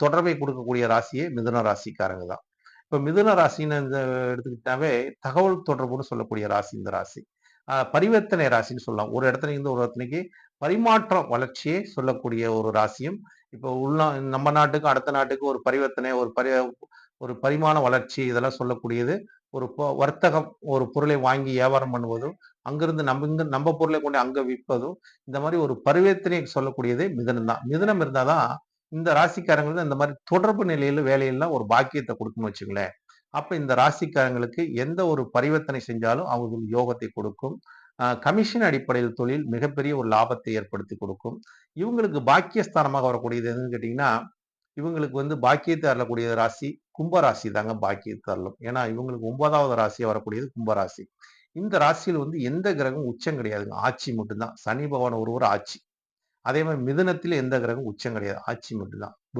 தொடர்பை கொடுக்கக்கூடிய ராசியே மிதுன ராசிக்காரங்க தான். இப்ப மிதுன ராசின்னு எடுத்துக்கிட்டாவே தகவல் தொடர்புன்னு சொல்லக்கூடிய ராசி இந்த ராசி. பரிவர்த்தனை ராசின்னு சொல்லலாம். ஒரு இடத்துல இருந்து ஒரு இடத்துக்கு பரிமாற்றம் வளர்ச்சியை சொல்லக்கூடிய ஒரு ராசியும், இப்போ நம்ம நாட்டுக்கு அடுத்த நாட்டுக்கு ஒரு பரிவர்த்தனை, ஒரு பரிமாண வளர்ச்சி இதெல்லாம் சொல்லக்கூடியது. ஒரு வர்த்தகம், ஒரு பொருளை வாங்கி வியாபாரம் பண்ணுவதும், அங்கிருந்து நம்ம பொருளை கொண்டு அங்க விற்பதும், இந்த மாரி ஒரு பரிவர்த்தனை சொல்லக்கூடியதே மிதுனம் தான். மிதுனம் இருந்தா தான் இந்த ராசிக்காரங்களுக்கு இந்த மாரி தொடர்பு நிலையில வேலையெல்லாம் ஒரு பாக்கியத்த குடுக்கும்னு வச்சுங்களேன். அப்ப இந்த ராசிக்காரங்களுக்கு எந்த ஒரு பரிவர்த்தனை செஞ்சாலும் அவங்களுக்கு யோகத்தை கொடுக்கும். கமிஷன் அடிப்படையில் தொழில் மிகப்பெரிய ஒரு லாபத்தை ஏற்படுத்தி கொடுக்கும். இவங்களுக்கு பாக்கியஸ்தானமாக வரக்கூடியது எதுன்னு கேட்டீங்கன்னா, இவங்களுக்கு பாக்கியத்தை அருளக்கூடிய ராசி கும்ப ராசி தாங்க பாக்கியத்தை அருளும். ஏன்னா இவங்களுக்கு 9வது ராசியா வரக்கூடியது கும்ப ராசி. இந்த ராசியில் எந்த கிரகம் உச்சம் கிடையாதுங்க. ஆட்சி மட்டும்தான். சனி பகவான் ஒருவர் ஆட்சி. அதே மாரி மிதுனத்தில எந்த கிரகம் உச்சம் கிடையாது. ஆட்சி மட்டும்தான்.